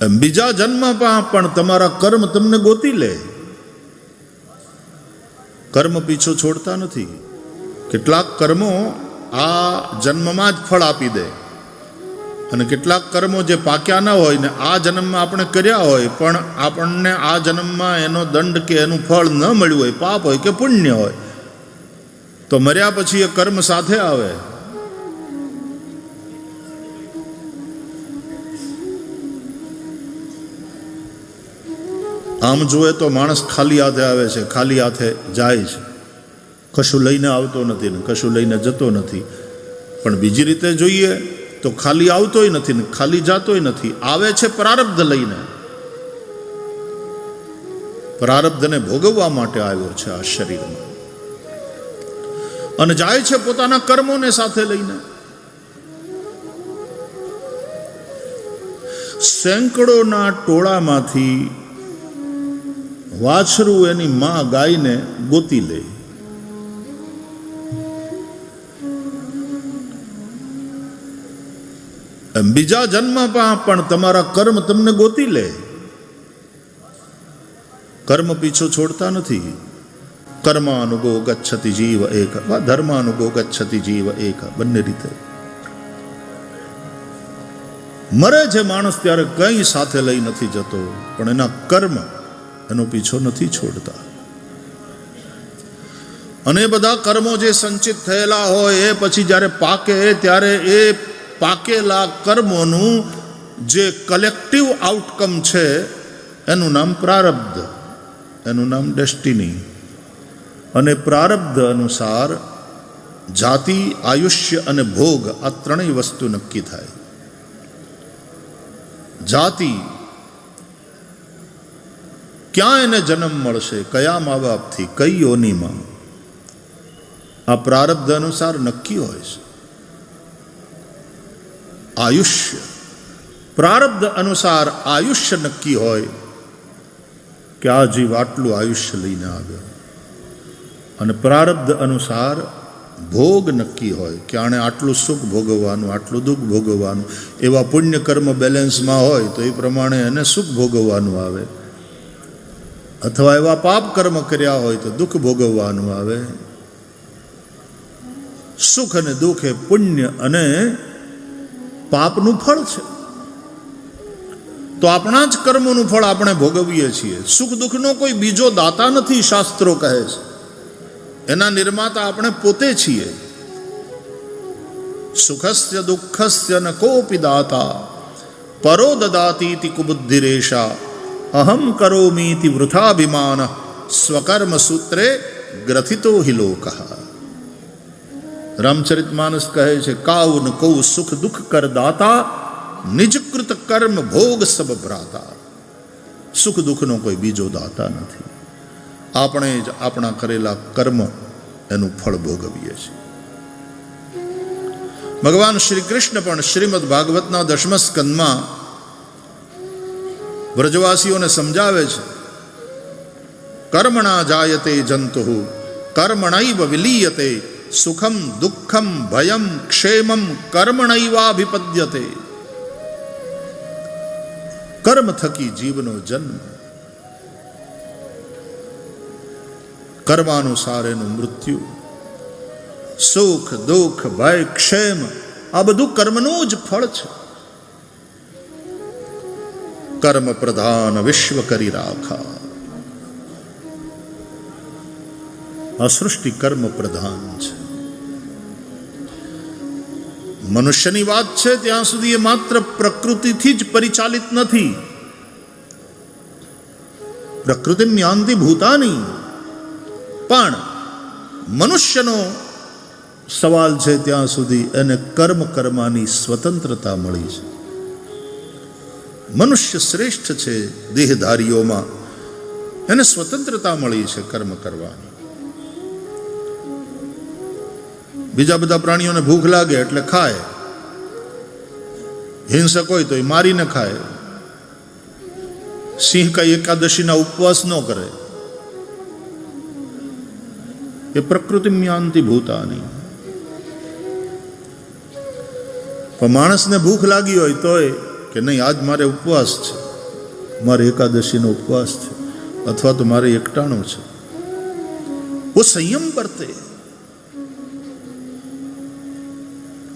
બીજા જન્મમાં પણ તમારા કર્મ તમને ગોતી લે. કર્મ પીછો છોડતા નથી. કેટલાક કર્મો આ જન્મમાં જ ફળ આપી દે અને કેટલાક કર્મો જે પાક્યા ના હોય ને આ જન્મમાં આપણે કર્યા હોય પણ આપણને આ જન્મમાં એનો દંડ કે એનું ફળ ન મળ્યું હોય, પાપ હોય કે પુણ્ય હોય, તો મર્યા પછી એ કર્મ સાથે આવે. આમ જુએ તો માણસ ખાલી હાથે આવે છે, ખાલી હાથે જાય છે, કશું લઈને આવતો નથી ને કશું લઈને જતો નથી. પણ બીજી રીતે જોઈએ તો ખાલી આવતોય નથી ને ખાલી જાતોય નથી. આવે છે પ્રારબ્ધ લઈને, પ્રારબ્ધને ભોગવવા માટે આવ્યો છે આ શરીરમાં, અને જાય છે પોતાના કર્મોને સાથે લઈને. સેંકડોના ટોળામાંથી વાછરું એની માં ગાયને ગોતી લે. બીજા જન્મમાં પણ તમારા કર્મ તમને ગોતી લે. કર્મ પીછો છોડતા નથી. કર્માનુગો ગચ્છતિ જીવ એક વા ધર્માનુગો ગચ્છતિ જીવ એક, બંને રીતે. મરે છે માણસ ત્યારે કંઈ સાથે લઈ નથી જતો, પણ એના કર્મ એનો પીછો નથી છોડતા. અને એ બધા કર્મો જે સંચિત થયેલા હોય એ પછી જ્યારે પાકે ત્યારે એ પાકેલા કર્મોનું જે કલેક્ટિવ આઉટકમ છે એનું નામ પ્રારબ્ધ, એનું નામ ડેસ્ટિની. અને પ્રારબ્ધ અનુસાર જાતિ, આયુષ્ય અને ભોગ આ ત્રણેય વસ્તુ નક્કી થાય. જાતિ, ક્યાં એને જન્મ મળશે, કયા મા બાપથી, કઈ યોનિમાં, આ પ્રારબ્ધ અનુસાર નક્કી હોય છે. આયુષ્ય, પ્રારબ્ધ અનુસાર આયુષ્ય નક્કી હોય કે આ જીવ આટલું આયુષ્ય લઈને આવ્યો. અને પ્રારબ્ધ અનુસાર ભોગ નક્કી હોય કે આણે આટલું સુખ ભોગવવાનું, આટલું દુઃખ ભોગવવાનું. એવા પુણ્ય કર્મ બેલેન્સમાં હોય તો એ પ્રમાણે એને સુખ ભોગવવાનું આવે, અથવા એવા પાપ કર્મ કર્યા હોય તો દુઃખ ભોગવવાનું આવે. સુખ અને દુઃખ એ પુણ્ય અને પાપનું ફળ છે. તો આપણા જ કર્મોનું ફળ આપણે ભોગવીએ છીએ. સુખ દુઃખનો કોઈ બીજો દાતા નથી, શાસ્ત્રો કહે છે. એના નિર્માતા આપણે પોતે છીએ. સુખસ્ય દુઃખસ્ય ન કોપી દાતા પરો દદાતીતિ કુબુદ્ધિરેશા અહમ કરોમીતિ વૃથાભિમાન સ્વકર્મ સૂત્રે ગ્રથિતો હિ લોકઃ. રામચરિતમાનસ કહે છે, કાઉ ન કૌ સુખ દુઃખ કર દાતા નિજકૃત કર્મ ભોગ સબ ભ્રાતા. સુખ દુઃખનો કોઈ બીજો દાતા નથી. આપણે જ આપણા કરેલા કર્મ એનું ફળ ભોગવીએ છીએ. ભગવાન શ્રી કૃષ્ણ પણ શ્રીમદ ભાગવતના 10મા સ્કંદમાં વ્રજવાસીઓને સમજાવે છે, કર્મણા જાયતે જંતુઃ કર્મણૈવ વિલીયતે સુખમ દુઃખમ ભયમ ક્ષેમમ કર્મણૈવાભિપદ્યતે. કર્મ થકી જીવનો જન્મ, કર્માનુસાર એનું મૃત્યુ. સુખ દુઃખ ભય ક્ષેમ આ બધું કર્મનું જ ફળ છે. કર્મ પ્રધાન વિશ્વ કરી રાખા. આ સૃષ્ટિ કર્મ પ્રધાન છે. મનુષ્યની વાત છે ત્યાં સુધી એ માત્ર પ્રકૃતિથી જ પરિચાલિત નથી. પ્રકૃતિમ યાન્તિ ભૂતાની. પણ મનુષ્યનો સવાલ છે ત્યાં સુધી એને કર્મ કરવાની સ્વતંત્રતા મળી છે. મનુષ્ય શ્રેષ્ઠ છે દેહધારીઓમાં, એને સ્વતંત્રતા મળી છે કર્મ કરવાની. બીજા બધા પ્રાણીઓને ભૂખ લાગે એટલે ખાય, હિંસક હોય તો એ મારીને ખાય. સિંહ કઈ એકાદશીના ઉપવાસ ન કરે. એ પ્રકૃતિ યાન્તિ ભૂતાની. પણ માણસને ભૂખ લાગી હોય તોય કે નહીં આજ મારે ઉપવાસ છે, મારે એકાદશીનો ઉપવાસ છે, અથવા તો મારે એકટાણો છે, वो संयम बरते।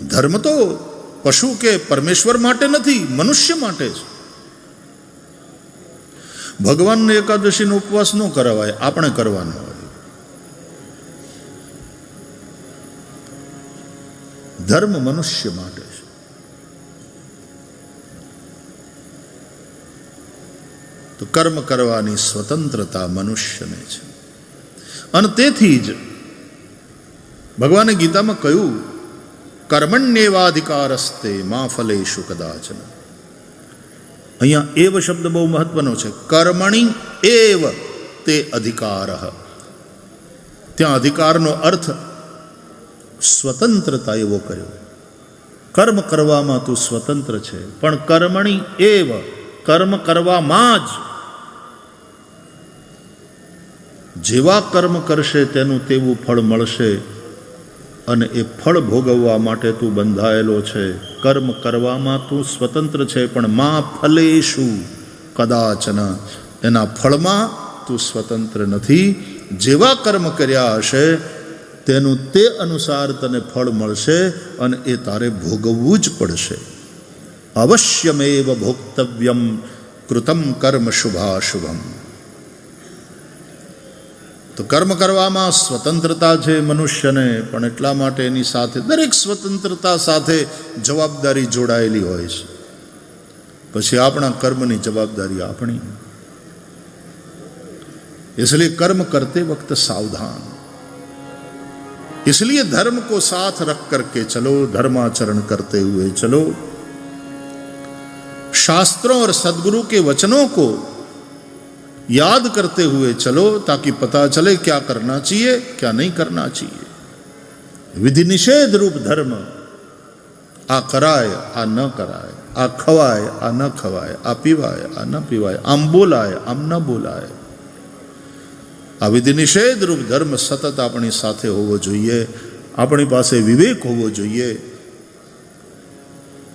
धर्म तो पशु के परमेश्वर माटे नहीं, मनुष्य माटे छे। भगवान ने एकादशी नो उपवास न करवाय, आपणे करवानो होय। धर्म मनुष्य माटे छे। तो कर्म करवानी स्वतंत्रता मनुष्य ने छे। અને તેથી જ ભગવાને ગીતામાં કહ્યું, કર્મણ્યેવાધિકારસ્તે મા ફલેષુ કદાચન. અહીંયા એવ શબ્દ બહુ મહત્વનો છે. કર્મણિ એવ તે અધિકાર. ત્યાં અધિકારનો અર્થ સ્વતંત્રતા એવો કર્યો. કર્મ કરવામાં તું સ્વતંત્ર છે, પણ કર્મણિ એવ, કર્મ કરવામાં જ જેવા કર્મ કરશે તેનું તેવું ફળ મળશે, અને એ ફળ ભોગવવા માટે તું બંધાયેલો છે. કર્મ કરવામાં તું સ્વતંત્ર છે, પણ મા ફલેષુ કદાચન, એના ફળમાં તું સ્વતંત્ર નથી. જેવા કર્મ કર્યા હશે તેનું તે અનુસાર તને ફળ મળશે, અને એ તારે ભોગવવું જ પડશે. અવશ્યમેવ ભોક્તવ્યમ કૃતમ કર્મ શુભાશુભમ. તો કર્મ કરવામાં સ્વતંત્રતા છે મનુષ્યને, પણ એટલા માટે એની સાથે દરેક સ્વતંત્રતા સાથે જવાબદારી જોડાયેલી હોય છે. પછી આપણા કર્મની જવાબદારી આપણી. इसलिए कर्म करते वक्त सावधान. इसलिए धर्म को साथ रख करके चलो, धर्माचरण करते हुए चलो. शास्त्रों और सदगुरु के वचनों को याद करते हुए चलो, ताकि पता चले क्या करना चाहिए, क्या नहीं करना चाहिए. विधि निषेध रूप धर्म, आ कराय आ न कराय, आ खवाय आ न खवाय, आ पीवाय आ न पीवाय, आम बोलाय आम न बोलाय. આ વિધિ નિષેધ રૂપ ધર્મ સતત આપણી સાથે હોવો જોઈએ. આપણી પાસે વિવેક હોવો જોઈએ.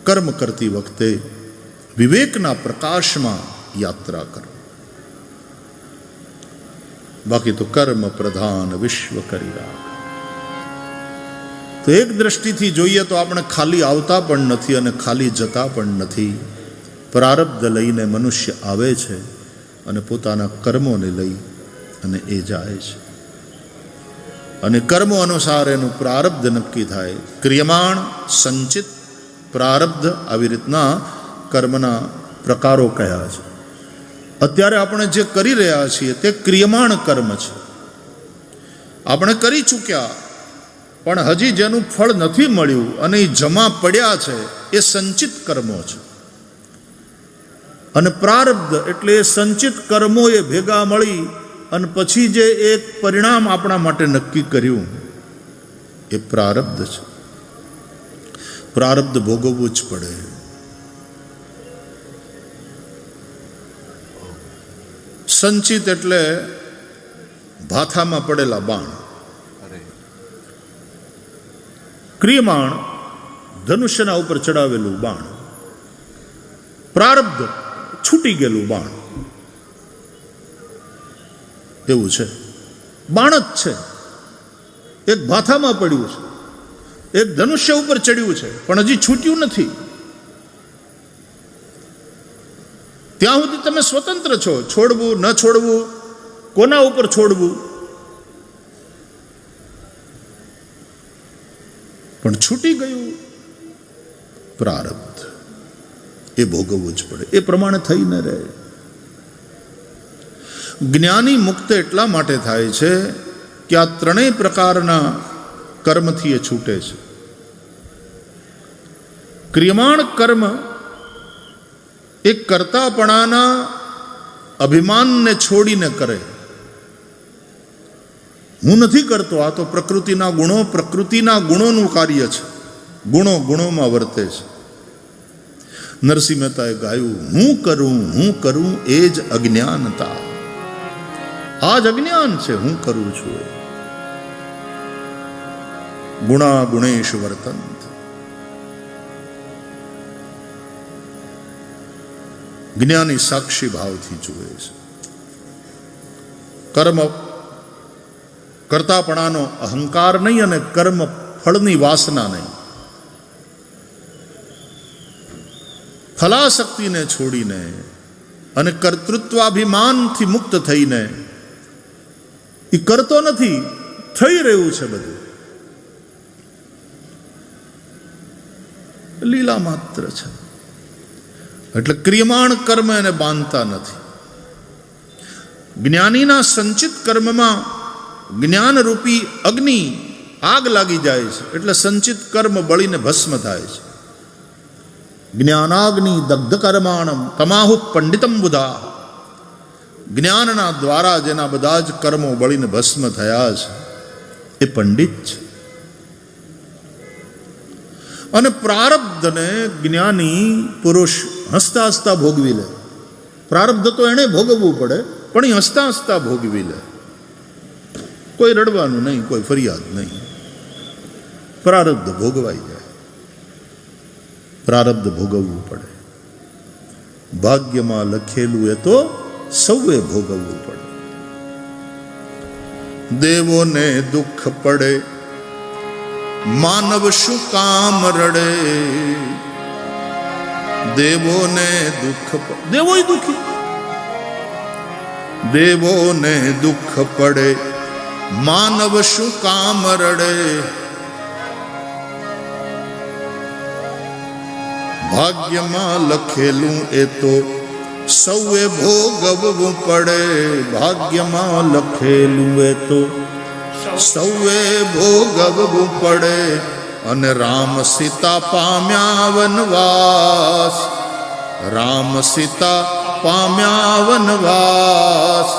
કર્મ કરતી વખતે વિવેકના પ્રકાશમાં યાત્રા કરો. બાકી તો કર્મ પ્રધાન વિશ્વ કરી રાખ. તો એક દ્રષ્ટિથી જોઈએ તો આપણે ખાલી આવતા પણ નથી અને ખાલી જતા પણ નથી. પ્રારબ્ધ લઈને મનુષ્ય આવે છે અને પોતાના કર્મોને લઈ અને એ જાય છે, અને કર્મો અનુસાર એનું પ્રારબ્ધ નક્કી થાય. ક્રિયમાણ, સંચિત, પ્રારબ્ધ, આવી રીતના કર્મના પ્રકારો કયા છે. અત્યારે આપણે જે કરી રહ્યા છીએ તે ક્રિયમાણ કર્મ છે. આપણે કરી ચૂક્યા, પણ હજી જેનું ફળ નથી મળ્યું અને એ જમા પડ્યા છે, એ સંચિત કર્મો છે. અને પ્રારબ્ધ એટલે એ સંચિત કર્મો એ ભેગા મળી અને પછી જે એક પરિણામ આપણા માટે નક્કી કર્યું, એ પ્રારબ્ધ છે. પ્રારબ્ધ ભોગવવું જ પડે. સંચિત એટલે ભાથામાં પડેલા બાણ. ક્રિયમાણ ધનુષ્યના ઉપર ચડાવેલું બાણ. પ્રારબ્ધ છૂટી ગયેલું બાણ. એવું છે. બાણ જ છે. એક ભાથામાં પડ્યું છે, એક ધનુષ્ય ઉપર ચડ્યું છે, પણ હજી છૂટ્યું નથી. ત્યાં સુધી તમે સ્વતંત્ર છો. છોડવું ન છોડવું, કોના ઉપર છોડવું, પણ છૂટી ગયું પ્રારબ્ધ. એ ભોગવવું જ પડે. એ પ્રમાણે થઈ ન રહે. જ્ઞાની મુક્ત એટલા માટે થાય છે કે આ ત્રણેય પ્રકારના કર્મથી એ છૂટે છે. ક્રિયમાણ કર્મ એ કર્તાપણાના અભિમાનને છોડીને કરે. હું નથી કરતો, આ તો પ્રકૃતિના ગુણો, પ્રકૃતિના ગુણોનું કાર્ય છે. ગુણો ગુણોમાં વર્તે છે. નરસિંહ મહેતાએ ગાયું, હું કરું એ જ અજ્ઞાનતા. આ જ અજ્ઞાન છે, હું કરું છું એ. ગુણા ગુણેશ વર્તંત. જ્ઞાની સાક્ષી ભાવથી જુએ છે. કર્મ કરતાપણાનો અહંકાર નહીં અને કર્મ ફળની વાસના નહીં. ફલાશક્તિને છોડીને અને કર્તૃત્વાભિમાનથી મુક્ત થઈને એ કરતો નથી, થઈ રહ્યું છે બધું. લીલા માત્ર છે. એટલે ક્રિયમાણ કર્મ એને બાંધતા નથી. જ્ઞાનીના સંચિત કર્મમાં જ્ઞાનરૂપી અગ્નિ આગ લાગી જાય છે, એટલે સંચિત કર્મ બળીને ભસ્મ થાય છે. જ્ઞાનાગ્નિ દગ્ધ કર્માણમ તમાહુ પંડિતમ બુધા. જ્ઞાનના દ્વારા જેના બધા જ કર્મો બળીને ભસ્મ થયા છે એ પંડિત છે. અને પ્રારબ્ધને જ્ઞાની પુરુષ હસતા હસતા ભોગવી લે. પ્રારબ્ધ તો એને ભોગવવું પડે, પણ એ હસતા હસતા ભોગવી લે. કોઈ રડવાનું નહીં, કોઈ ફરિયાદ નહીં. પ્રારબ્ધ ભોગવાઈ જાય. પ્રારબ્ધ ભોગવવું પડે. ભાગ્યમાં લખેલું એ તો સૌએ ભોગવવું પડે. દેવોને દુઃખ પડે, માનવ શું કામ રડે. દેવોને દુઃખ, દેવોય દુઃખી. દેવોને દુઃખ પડે, માનવ શું કામ રડે. ભાગ્યમાં લખેલું એ તો સૌએ ભોગવવું પડે. ભાગ્યમાં લખેલું એ તો સૌએ ભોગવવું પડે. અને રામ સીતા પામ્યા વનવાસ. રામ સીતા પામ્યા વનવાસ.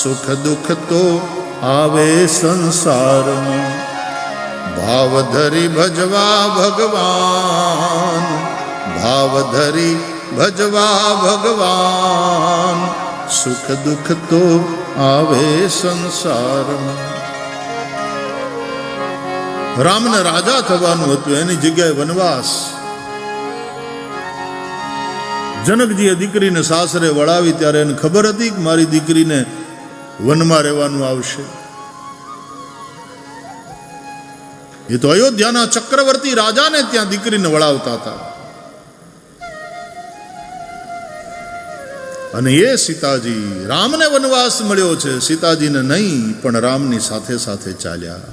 સુખ દુઃખ તો આવે સંસારમાં. ભાવ ધરી ભજવા ભગવાન. ભાવ ધરી ભજવા ભગવાન. સુખ દુઃખ તો આવે સંસારમાં. રામને રાજા થવાનું હતું, એની જગ્યાએ વનવાસ. જનકજીએ દીકરીને સાસરે વળાવી ત્યારે એને ખબર હતી કે મારી દીકરીને વનમાં રહેવાનું આવશે. એ તો અયોધ્યાના ચક્રવર્તી રાજાને ત્યાં દીકરીને વળાવતા હતા. અને એ સીતાજી, રામને વનવાસ મળ્યો છે, સીતાજીને નહીં, પણ રામની સાથે સાથે ચાલ્યા.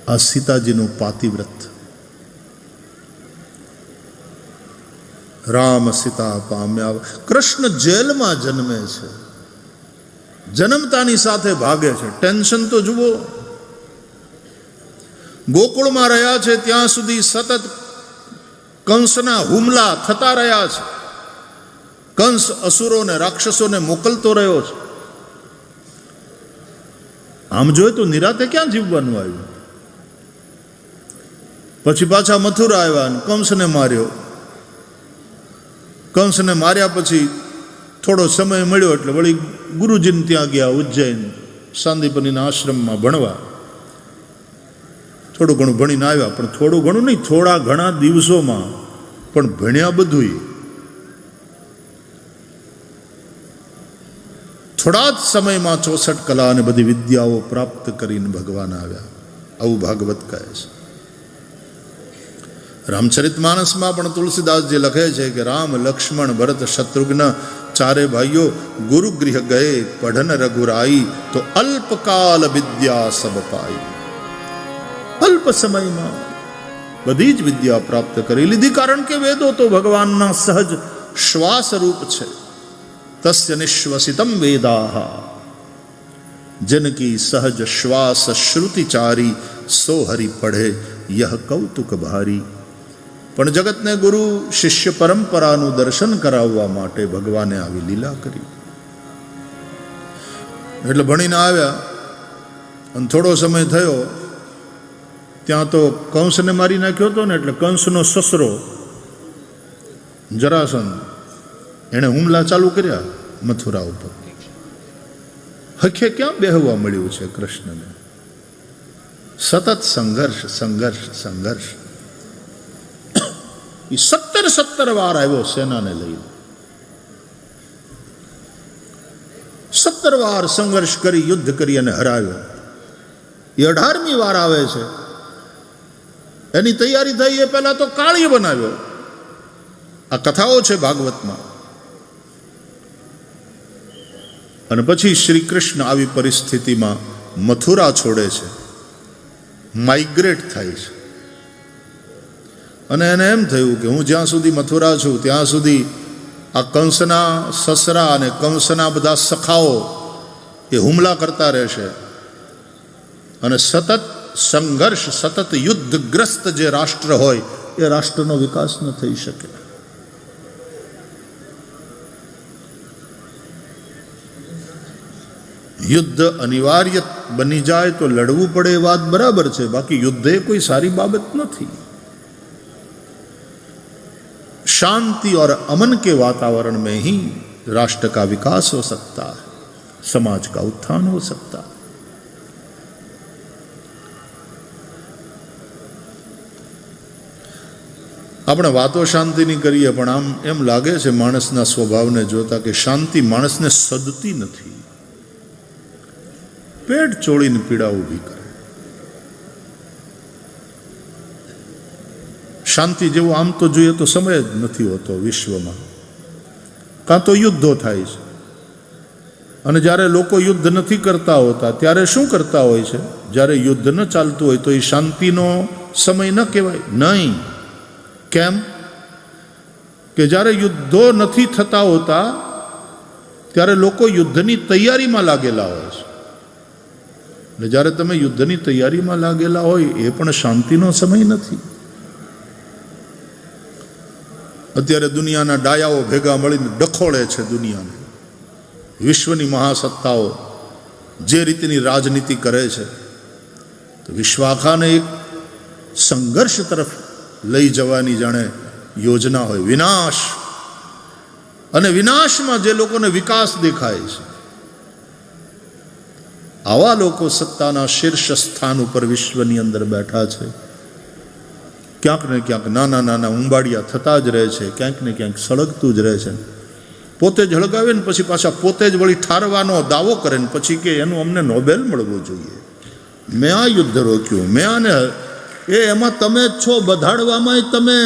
આ સીતાજીનું પાતિવ્રત. રામ સીતા પામ્યા. કૃષ્ણ જેલમાં જન્મે છે, જન્મતાની સાથે ભાગે છે. ટેન્શન તો જુઓ. ગોકુળમાં રહ્યા છે ત્યાં સુધી સતત કંસના હુમલા થતા રહ્યા છે. કંસ અસુરોને રાક્ષસોને મોકલતો રહ્યો છે. આમ જોઈએ તો નિરાતે ક્યાં જીવવાનું આવ્યું. પછી પાછા મથુરા આવ્યા અને કંસને માર્યો. કંસને માર્યા પછી થોડો સમય મળ્યો એટલે વળી ગુરુજીને ત્યાં ગયા ઉજ્જૈન, સાંદીપનીના આશ્રમમાં ભણવા. થોડું ઘણું ભણીને આવ્યા, પણ થોડું ઘણું નહીં, થોડા ઘણા દિવસોમાં પણ ભણ્યા બધું. થોડા જ સમયમાં 64 કલા અને બધી વિદ્યાઓ પ્રાપ્ત કરીને ભગવાન આવ્યા. આવું ભાગવત કહે છે. રામચરિતમાનસમાં પણ તુલસીદાસજી લખે છે કે રામ લક્ષ્મણ ભરત શત્રુઘ્ન ચારે ભાઈઓ ગુરુગૃહ ગયે પઢન રઘુરાઈ તો અલ્પકાલ વિદ્યા સબ પાઈ. અલ્પ સમયમાં બધી જ વિદ્યા પ્રાપ્ત કરી લીધી, કારણ કે વેદો તો ભગવાનના સહજ શ્વાસ રૂપ છે. તસ્ય નિશ્વસિતમ વેદાહ જનકી સહજ શ્વાસ શ્રુતિચારી સો હરિ પઢે યહ કૌતુક ભારી. પણ જગતને ગુરુ શિષ્ય પરંપરાનું દર્શન કરાવવા માટે ભગવાને આવી લીલા કરી. એટલે ભણીને આવ્યા અને થોડો સમય થયો ત્યાં તો કંસને મારી નાખ્યો હતો ને, એટલે કંસનો સસરો જરાસંધ એણે હુમલા ચાલુ કર્યા મથુરા ઉપર. હખે ક્યાં બેહવા મળ્યું છે કૃષ્ણને. સતત સંઘર્ષ સંઘર્ષ સંઘર્ષ. એ 17 વાર આવ્યો સેનાને લઈને. 17 વાર સંઘર્ષ કરી, યુદ્ધ કરી અને હરાવ્યો. એ 18મી વાર આવે છે. એની તૈયારી થઈ એ પહેલા તો કાળી બનાવ્યો. આ કથાઓ છે ભાગવતમાં. અને પછી શ્રી કૃષ્ણ આવી પરિસ્થિતિમાં મથુરા છોડે છે, માઇગ્રેટ થાય છે. અને એને એમ થયું કે હું જ્યાં સુધી મથુરા છું ત્યાં સુધી આ કંસના સસરા અને કંસના બધા સખાઓ એ હુમલા કરતા રહેશે અને સતત સંઘર્ષ, સતત યુદ્ધગ્રસ્ત જે રાષ્ટ્ર હોય એ રાષ્ટ્રનો વિકાસ ન થઈ શકે. યુદ્ધ અનિવાર્ય બની જાય તો લડવું પડે એ વાત બરાબર છે, બાકી યુદ્ધ એ કોઈ સારી બાબત નથી. शांति और अमन के वातावरण में ही राष्ट्र का विकास हो सकता है, समाज का उत्थान हो सकता है. આપણે વાતો શાંતિની કરીએ પણ આમ એમ લાગે છે માણસના સ્વભાવને જોતા કે શાંતિ માણસને સદતી નથી, પેટ ચોળીને પીડા ઊભી કરે. શાંતિ જેવો આમ તો જોઈએ તો સમય જ નથી હોતો વિશ્વમાં. કાં તો યુદ્ધો થાય છે, અને જ્યારે લોકો યુદ્ધ નથી કરતા હોતા ત્યારે શું કરતા હોય છે? જ્યારે યુદ્ધ ન ચાલતું હોય તો એ શાંતિનો સમય ન કહેવાય. નહીં. કેમ? કે જ્યારે યુદ્ધો નથી થતા હોતા ત્યારે લોકો યુદ્ધની તૈયારીમાં લાગેલા હોય છે. અને જ્યારે તમે યુદ્ધની તૈયારીમાં લાગેલા હોય એ પણ શાંતિનો સમય નથી. અત્યારે દુનિયાના ડાયાઓ ભેગા મળીને ડખોળે છે દુનિયાને. વિશ્વની મહાસત્તાઓ જે રીતની રાજનીતિ કરે છે તો વિશ્વ આખાને એક સંઘર્ષ તરફ લઈ જવાની જાણે યોજના હોય. વિનાશ, અને વિનાશમાં જે લોકોને વિકાસ દેખાય છે આવા લોકો સત્તાના શીર્ષ સ્થાન ઉપર વિશ્વની અંદર બેઠા છે. ક્યાંક ને ક્યાંક નાના નાના ઉંબાડિયા થતા જ રહે છે, ક્યાંક ને ક્યાંક સળગતું જ રહે છે. પોતે જ હળગાવે ને પછી પાછા પોતે જ વળી ઠારવાનો દાવો કરે ને પછી કે એનું અમને નોબેલ મળવું જોઈએ, મેં આ યુદ્ધ રોક્યું, મેં આને. એમાં તમે જ છો, બધાડવામાં તમે.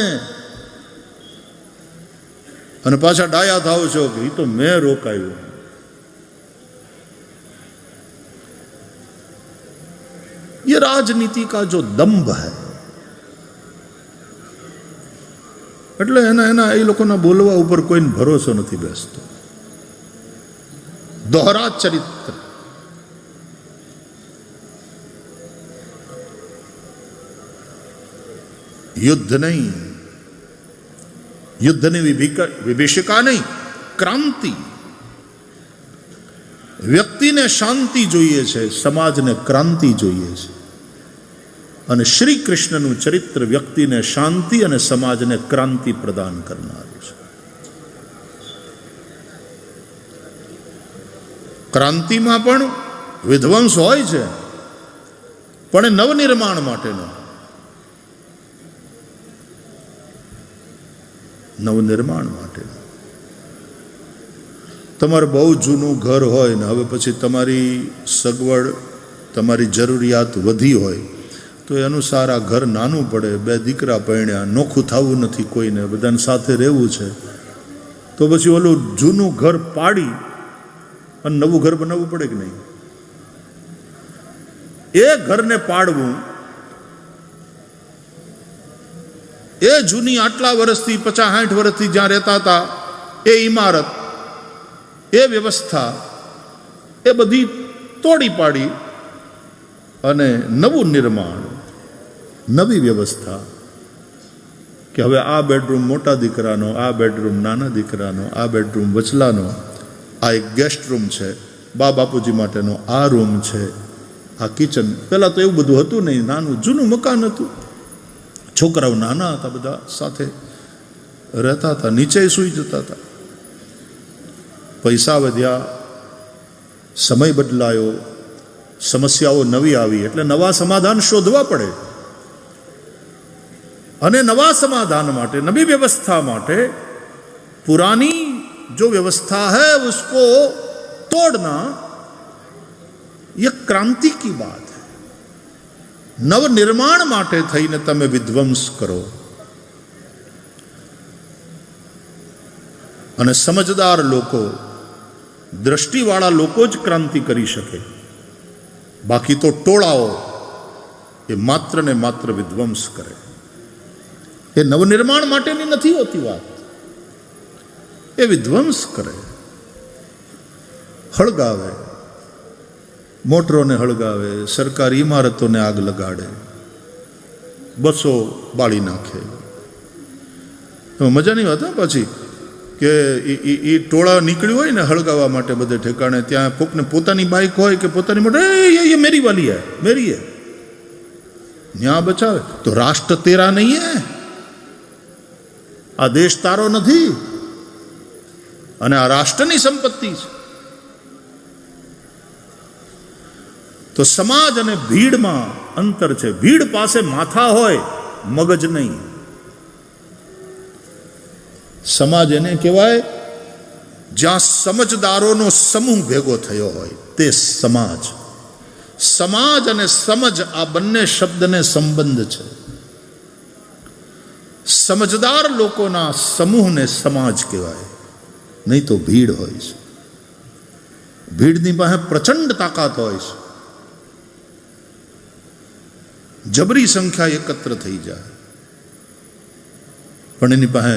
અને પાછા ડાયા થાવ છો કે એ તો મેં રોકાયું. ये राजनीति का जो दंभ है, એટલે એના એ લોકોના બોલવા ઉપર કોઈને ભરોસો નથી બેસતો. દોહરા ચરિત્ર. યુદ્ધ નહીં, યુદ્ધની વિભીષિકા નહીં, ક્રાંતિ. વ્યક્તિને શાંતિ જોઈએ છે, સમાજને ક્રાંતિ જોઈએ છે. અને શ્રી કૃષ્ણનું ચરિત્ર વ્યક્તિને શાંતિ અને સમાજને ક્રાંતિ પ્રદાન કરનારું છે. ક્રાંતિમાં પણ વિધ્વંસ હોય છે, પણ એ નવનિર્માણ માટેનો. નવનિર્માણ માટેનો. તમારું બહુ જૂનું ઘર હોય ને હવે પછી તમારી સગવડ, તમારી જરૂરિયાત વધી હોય તો એ અનુસાર આ ઘર નાનું પડે. 2 દીકરા પરણ્યા, નોખું થવું નથી કોઈને, બધાને સાથે રહેવું છે, તો પછી ઓલું જૂનું ઘર પાડી અને નવું ઘર બનાવવું પડે કે નહીં? એ ઘરને પાડવું, એ જૂની આટલા વર્ષથી 50-60 વર્ષથી જ્યાં રહેતા હતા એ ઇમારત, એ વ્યવસ્થા, એ બધી તોડી પાડી અને નવું નિર્માણ, નવી વ્યવસ્થા. કે હવે આ બેડરૂમ મોટા દીકરાનો, આ બેડરૂમ નાના દીકરાનો, આ બેડરૂમ વચલાનો, આ એક ગેસ્ટ રૂમ છે, બા બાપુજી માટેનો આ રૂમ છે, આ કિચન. પહેલાં તો એવું બધું હતું નહીં, નાનું જૂનું મકાન હતું. છોકરાઓ નાના હતા, બધા સાથે રહેતા હતા, નીચે સૂઈ જતા હતા. પૈસા વધ્યા, સમય બદલાયો, સમસ્યાઓ નવી આવી, એટલે નવા સમાધાન શોધવા પડે. અને નવા समाधान માટે, नवी व्यवस्था માટે पुरानी जो व्यवस्था है उसको तोड़ना यह क्रांति की बात है। नवनिर्माण माटे थईने तमे विध्वंस करो अने समझदार लोको दृष्टिवाळा लोको ज क्रांति करी शके, बाकी तो टोळाओ ये मात्र ने मात्र विध्वंस करे। ये नवनिर्माण माटेनी नथी होती बात, ये विध्वंस करे, हळगावे, मोटरों ने हळगावे, सरकारी इमारतों ने आग लगाड़े, बसों बाળી नाखे। तो मजा नहीं आता पाછી કે એ ટોળા નીકળ્યું હોય ને હળગાવા માટે બધે ઠેકાણે, ત્યાં કોકને પોતાની બાઇક હોય કે પોતાની મોટર, ये मेरी वाली है, मेरी है, ન્યા બચાવે। તો રાષ્ટ્ર તેરા નહીં હે, આ દેશ તારો નથી અને આ રાષ્ટ્રની સંપત્તિ છે। તો સમાજ અને ભીડમાં અંતર છે। ભીડ પાસે માથા હોય, મગજ નહીં। સમાજ એને કહેવાય જ્યાં સમજદારોનો સમૂહ ભેગો થયો હોય તે સમાજ। સમાજ અને સમજ આ બંને શબ્દને સંબંધ છે। સમજદાર લોકોના સમૂહને સમાજ કહેવાય, નહીં તો ભીડ હોય છે। ભીડની પાસે પ્રચંડ તાકાત હોય છે, જબરી સંખ્યા એકત્ર થઈ જાય, પણ એની પાસે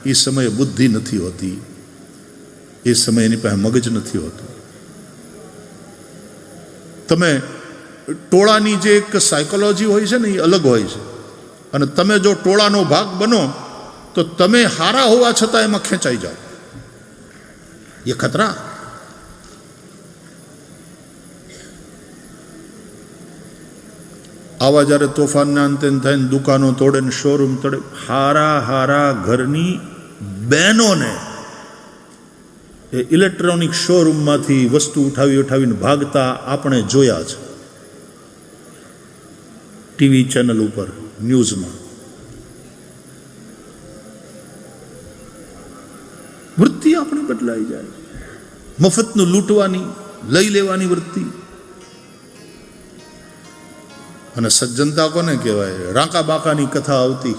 એ સમયે બુદ્ધિ નથી હોતી, એ સમયે એની પાસે મગજ નથી હોતું। તમે ટોળાની જે એક સાયકોલોજી હોય છે ને એ અલગ હોય છે, અને તમે જો ટોળાનો ભાગ બનો તો તમે હારા હોવા છતાં એમાં ખેંચાઈ જાઓ, એ ખતરા। આવા જ્યારે તોફાનના અંતે થઈને દુકાનો તોડે ને શોરૂમ તોડે, હારા હારા ઘરની બહેનોને એ ઇલેક્ટ્રોનિક શોરૂમમાંથી વસ્તુ ઉઠાવીને ભાગતા આપણે જોયા છે, ટીવી ચેનલ ઉપર, ન્યૂઝમાં। વૃત્તિ આપણી બદલાઈ જાય, મફતનું લૂંટવાની, લઈ લેવાની વૃત્તિ। અને સજ્જનતા કોને કહેવાય? રાંકા બાકાની કથા આવતી,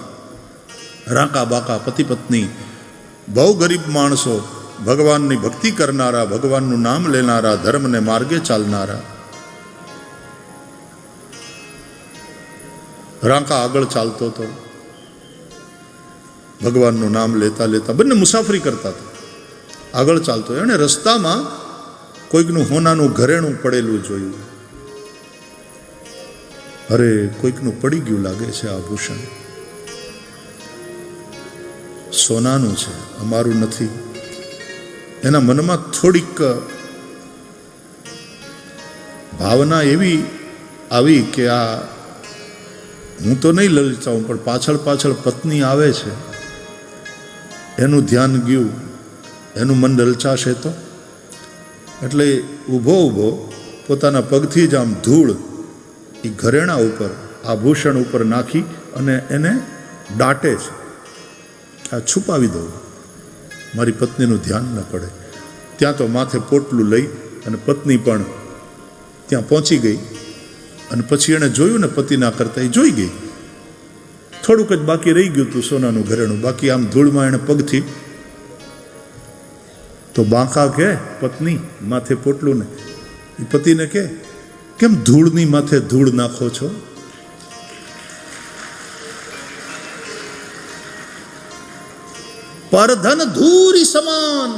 રાંકા બાકા પતિ પત્ની, બહુ ગરીબ માણસો, ભગવાનની ભક્તિ કરનારા, ભગવાનનું નામ લેનારા, ધર્મને માર્ગે ચાલનારા। રાંકા આગળ ચાલતો હતો, ભગવાનનું નામ લેતા લેતા, બંને મુસાફરી કરતા હતા, આગળ ચાલતો। એણે રસ્તામાં કોઈકનું હોનાનું ઘરેણું પડેલું જોયું। અરે, કોઈકનું પડી ગયું લાગે છે આભૂષણ, સોનાનું છે, અમારું નથી। એના મનમાં થોડીક ભાવના એવી આવી કે આ હું તો નહીં લલચાઉં, પણ પાછળ પાછળ પત્ની આવે છે, એનું ધ્યાન ગયું, એનું મન લલચાશે તો। એટલે ઊભો ઊભો પોતાના પગથી જ આમ ધૂળ એ ઘરેણા ઉપર, આભૂષણ ઉપર નાખી અને એને દાટે છે, આ છુપાવી દઉં, મારી પત્નીનું ધ્યાન ન પડે। ત્યાં તો માથે પોટલું લઈ અને પત્ની પણ ત્યાં પહોંચી ગઈ, અને પછી એણે જોયું ને પતિના કરતા એ જોઈ ગઈ, થોડુંક જ બાકી રહી ગયું હતું સોનાનું ઘરેણું, બાકી આમ ધૂળમાં એણે પગથી, તો બાંકા કે પત્ની માથે પોટલું ને, એ પતિને કે કેમ ધૂળની માથે ધૂળ નાખો છો? પરધન ધૂરી સમાન,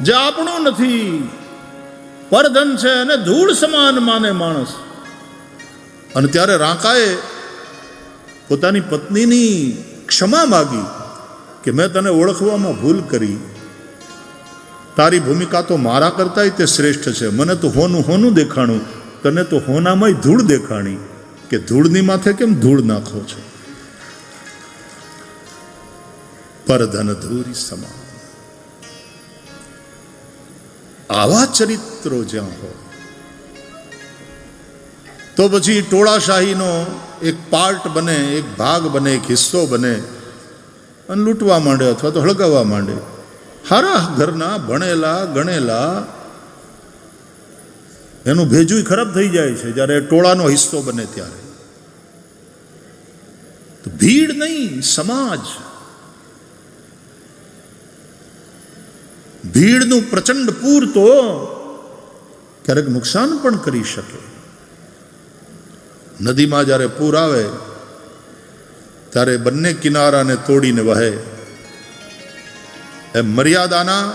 જે આપણું નથી, પરધન છે અને ધૂળ સમાન માને માણસ। અને ત્યારે રાંકાએ પોતાની પત્નીની ક્ષમા માગી કે મેં તને ઓળખવામાં ભૂલ કરી, તારી ભૂમિકા તો મારા કરતાંય તે શ્રેષ્ઠ છે, મને તો હોનું હોનું દેખાણું, તને તો હોનામાંય ધૂળ દેખાણી, કે ધૂળની માથે કેમ ધૂળ નાખો છો? પરધન ધૂરી સમાન। આવા ચરિત્રો જ્યાં હોય તો પછી ટોળાશાહીનો એક પાર્ટ બને, એક ભાગ બને, એક હિસ્સો બને અને લૂંટવા માંડે અથવા તો હળગાવવા માંડે। હારા ઘરના ભણેલા ગણેલા એનું ભેજુય ખરાબ થઈ જાય છે જ્યારે ટોળાનો હિસ્સો બને ત્યારે. તો ભીડ નહીં, સમાજ. ભીડનું પ્રચંડ પૂર તો ક્યારેક નુકસાન પણ કરી શકે. નદીમાં જ્યારે પૂર આવે ત્યારે બંને કિનારાને તોડીને વહે એમ મર્યાદાના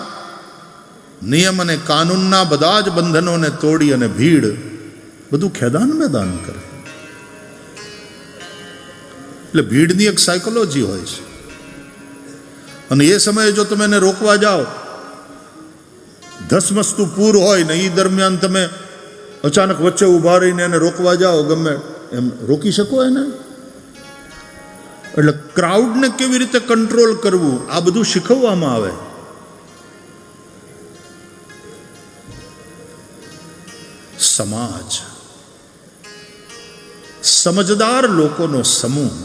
નિયમ અને કાનૂનના બધા જ બંધનોને તોડી અને ભીડ બધું ખેદાન મેદાન કરે. એટલે ભીડની એક સાયકોલોજી હોય છે. અને એ સમયે જો તમે એને રોકવા જાઓ, ધસમસતું પૂર હોય ને એ દરમિયાન તમે અચાનક વચ્ચે ઊભા રહીને એને રોકવા જાઓ, ગમે એમ રોકી શકો એને? એટલે ક્રાઉડને કેવી રીતે કંટ્રોલ કરવું આ બધું શીખવવામાં આવે. સમાજ, સમજદાર લોકોનો સમૂહ.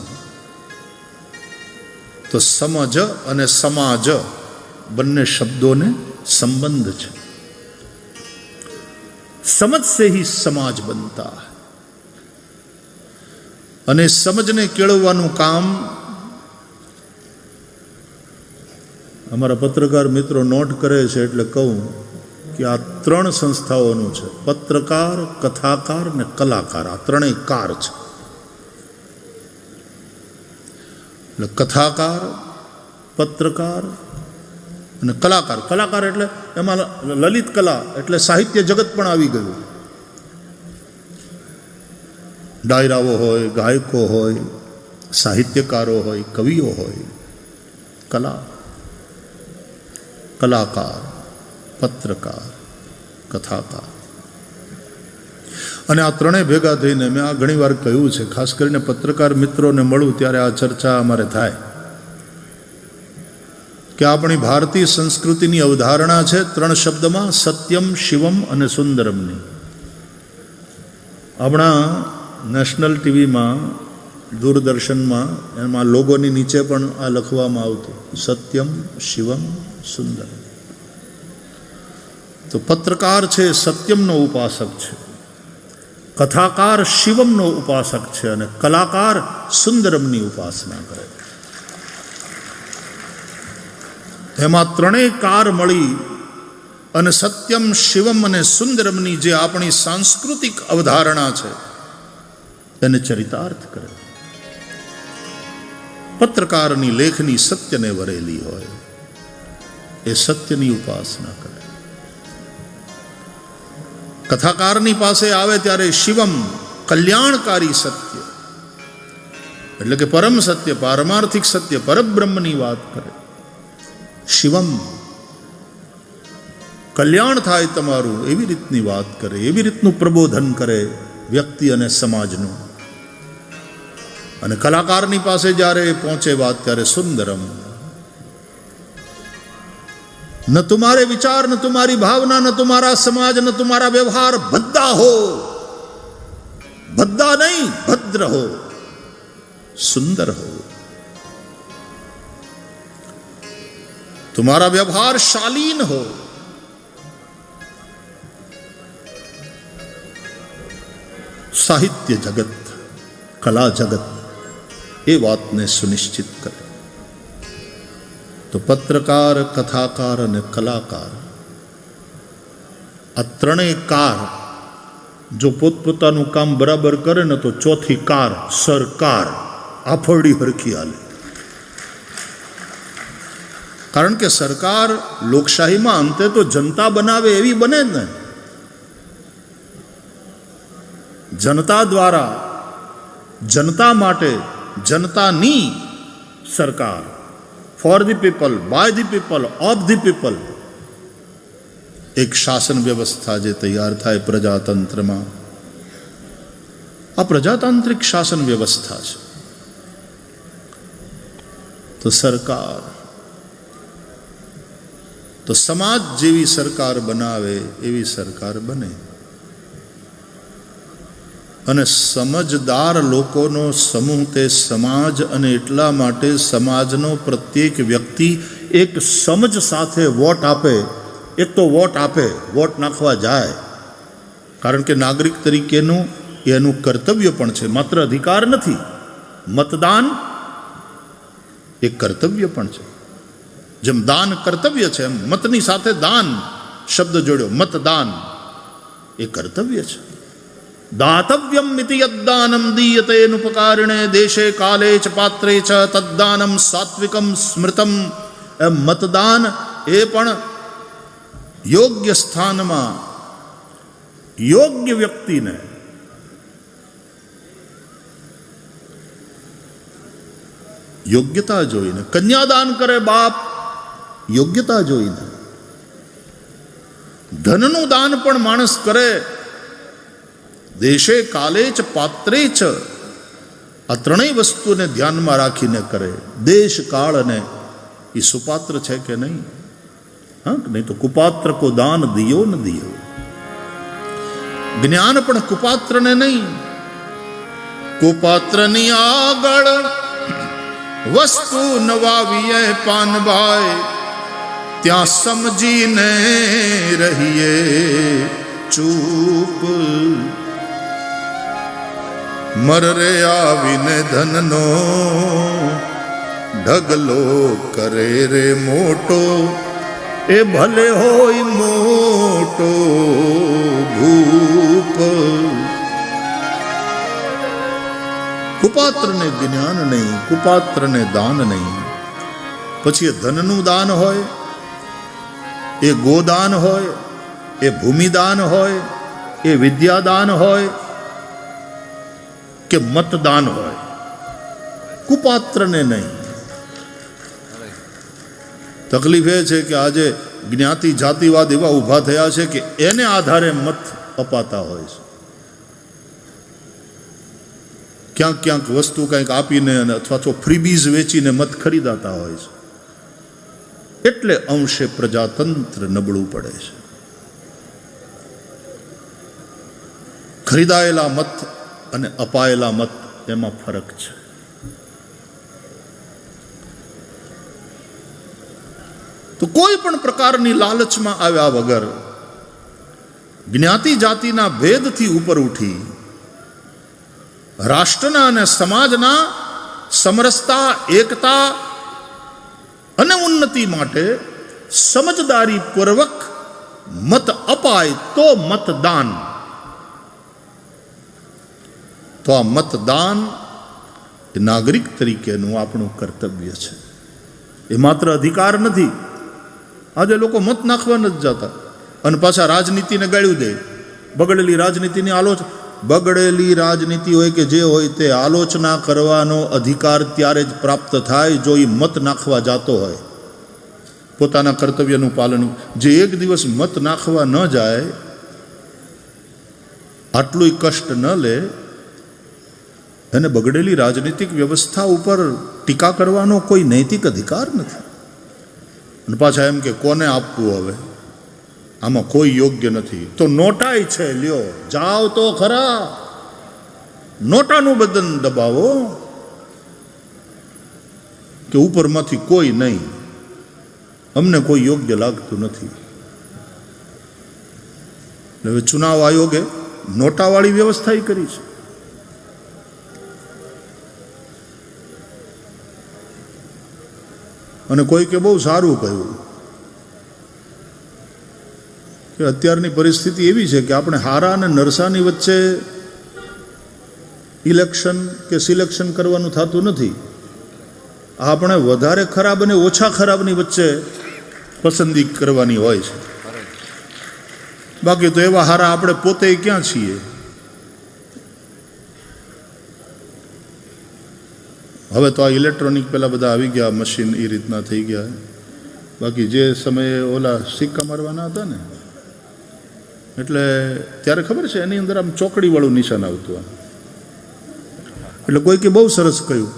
તો સમજ અને સમાજ બંને શબ્દોને સંબંધ છે. સમજ સે ही સમાજ બનતા. અને સમજને કેળવવાનું કામ અમારા પત્રકાર મિત્રો નોટ કરે છે, એટલે કહું કે આ 3 સંસ્થાઓનું છે: પત્રકાર, કથાકાર ને કલાકાર. આ ત્રણેય કાર છે. એટલે કથાકાર, પત્રકાર અને કલાકાર. કલાકાર એટલે એમાં લલિત કલા એટલે સાહિત્ય જગત પણ આવી ગયું. ડાયરાઓ હોય, ગાયકો હોય, સાહિત્યકારો હોય, કવિઓ હોય. કલાકાર, પત્રકાર, કથાકાર. અને આ ત્રણેય ભેગા થઈને મેં આ ઘણી વાર કહ્યું છે, ખાસ કરીને પત્રકાર મિત્રોને મળું ત્યારે આ ચર્ચા અમારે થાય કે આપણી ભારતીય સંસ્કૃતિની અવધારણા છે 3 શબ્દમાં: સત્યમ, શિવમ અને સુંદરમની. આપણા નેશનલ ટીવીમાં, દૂરદર્શનમાં એમાં લોગોની નીચે પણ આ લખવામાં આવતું: સત્યમ, શિવમ, સુંદરમ. તો પત્રકાર છે સત્યમનો ઉપાસક છે, કથાકાર શિવમનો ઉપાસક છે અને કલાકાર સુંદરમની ઉપાસના કરે. એમાં ત્રણેય કાર મળી અને સત્યમ, શિવમ અને સુંદરમની જે આપણી સાંસ્કૃતિક અવધારણા છે એને ચરિતાર્થ કરે. પત્રકારની લેખની સત્યને વરેલી હોય, એ સત્યની ઉપાસના કરે. કથાકારની પાસે આવે ત્યારે શિવમ, કલ્યાણકારી સત્ય એટલે કે પરમ સત્ય, પારમાર્થિક સત્ય, પરબ્રહ્મની વાત કરે. શિવમ, કલ્યાણ થાય તમારું એવી રીતની વાત કરે, એવી રીતનું પ્રબોધન કરે વ્યક્તિ અને સમાજનું. અને કલાકારની પાસે જ્યારે પહોંચે વાત ત્યારે સુંદરમ, न तुम्हारे विचार, न तुम्हारी भावना, न तुम्हारा समाज, न तुम्हारा व्यवहार भद्दा हो. भद्दा नहीं, भद्र हो, सुंदर हो. तुम्हारा व्यवहार शालीन हो. साहित्य जगत, कला जगत ये बात ने सुनिश्चित करे. तो पत्रकार, कथाकार અને કલાકાર આ ત્રણેય કાર જો પોતપોતાનું કામ બરાબર કરે ને તો ચોથી કાર સરકાર આફરડી હરખી હાલે. કારણ કે સરકાર લોકશાહીમાં અંતે તો જનતા બનાવે એવી બને જ ને. જનતા દ્વારા, જનતા માટે, જનતાની સરકાર. For the people, by the people, of the people. એક શાસન વ્યવસ્થા જે તૈયાર થાય પ્રજાતંત્રમાં, આ પ્રજાતાંત્રિક શાસન વ્યવસ્થા છે. તો સરકાર, તો સમાજ જેવી સરકાર બનાવે એવી સરકાર બને. અને સમજદાર લોકોનો સમૂહ તે સમાજ, અને એટલા માટે સમાજનો પ્રત્યેક વ્યક્તિ એક સમજ સાથે વોટ આપે, એક તો વોટ આપે, વોટ નાખવા જાય, કારણ કે નાગરિક તરીકેનું એનું કર્તવ્ય પણ છે, માત્ર અધિકાર નથી. મતદાન એ કર્તવ્ય પણ છે. જેમ દાન કર્તવ્ય છે એમ મતની સાથે દાન શબ્દ જોડ્યો, મતદાન એ કર્તવ્ય છે. દાતવ્યમ ઇતિ યદ્દાનમ દીયતે નુપકારિણે દેશે કાલે ચ પાત્રે ચ તદ્દાનમ સાત્વિકમ સ્મૃતમ. મતદાન એ પણ યોગ્ય સ્થાનમાં યોગ્ય વ્યક્તિને યોગ્યતા જોઈને, કન્યાદાન કરે બાપ યોગ્યતા જોઈને, ધનનું દાન પણ માણસ કરે દેશે કાલે ચ પાત્રે ચ, આ ત્રણેય વસ્તુને ધ્યાનમાં રાખીને કરે. દેશ કાળ અને એ સુપાત્ર છે કે નહીં. હા, નહીં તો કુપાત્ર કો દાન દિયો ન દિયો. જ્ઞાન પણ કુપાત્રને નહીં, કુપાત્રની આગળ વસ્તુ નવાવીએ પાનભાઈ, ત્યાં સમજીને રહીએ ચૂપ. મરરે આવીને ધનનો ઢગલો કરે રે મોટો, એ ભલે હોય મોટો ભૂપ. કુપાત્રને જ્ઞાન નહીં, કુપાત્રને દાન નહીં. પછી એ ધનનું દાન હોય, એ ગોદાન હોય, એ ભૂમિદાન હોય, એ વિદ્યાદાન હોય કે મતદાન હોય, કુપાત્રને નહીં. તકલીફ એ છે કે આજે જ્ઞાતિ જાતિવાદ એવા ઊભા થયા છે કે એને આધારે મત અપાતા હોય છે. ક્યાંક ક્યાંક વસ્તુ કંઈક આપીને અથવા તો ફ્રીબીઝ વેચીને મત ખરીદાતા હોય છે. એટલે અંશે પ્રજાતંત્ર નબળું પડે છે. ખરીદાયેલા મત અને અપાયેલા મત એમાં ફરક છે. તો કોઈ પણ પ્રકારની લાલચમાં આવ્યા વગર જ્ઞાતિ જાતિના ભેદથી ઉપર ઉઠી રાષ્ટ્રના અને સમાજના સમરસતા, એકતા અને ઉન્નતિ માટે સમજદારીપૂર્વક મત અપાય તો મતદાન. તો આ મતદાન એ નાગરિક તરીકેનું આપણું કર્તવ્ય છે. એ માત્ર અધિકાર નથી. આજે લોકો મત નાખવા નથી જતા અને પાછા રાજનીતિને ગાળ્યું દે. બગડેલી રાજનીતિની આલોચના, બગડેલી રાજનીતિ હોય કે જે હોય તે આલોચના કરવાનો અધિકાર ત્યારે જ પ્રાપ્ત થાય જો એ મત નાખવા જતો હોય, પોતાના કર્તવ્યનું પાલન. જે એક દિવસ મત નાખવા ન જાય, આટલું કષ્ટ ન લે, એને બગડેલી રાજનીતિક વ્યવસ્થા ઉપર ટીકા કરવાનો કોઈ નૈતિક અધિકાર નથી. અને પાછા એમ કે કોને આપવું, હવે આમાં કોઈ યોગ્ય નથી તો નોટાઈ છે, લ્યો જાઓ તો ખરા, નોટાનું બદન દબાવો કે ઉપરમાંથી કોઈ નહીં, અમને કોઈ યોગ્ય લાગતું નથી. હવે ચુનાવ આયોગે નોટાવાળી વ્યવસ્થા કરી છે. અને કોઈ કે બહુ સારું કહ્યું કે અત્યારની પરિસ્થિતિ એવી છે કે આપણે હારા અને નરસાની વચ્ચે ઇલેક્શન કે સિલેક્શન કરવાનું થતું નથી. આપણે વધારે ખરાબ અને ઓછા ખરાબની વચ્ચે પસંદગી કરવાની હોય છે. બાકી તો એવા હારા આપણે પોતે ક્યાં છીએ. હવે તો આ ઇલેક્ટ્રોનિક પેલા બધા આવી ગયા, મશીન એ રીતના થઈ ગયા. બાકી જે સમયે ઓલા સિક્કા મારવાના હતા ને, એટલે ત્યારે ખબર છે એની અંદર આમ ચોકડીવાળું નિશાન આવતું. એટલે કોઈકે બહુ સરસ કહ્યું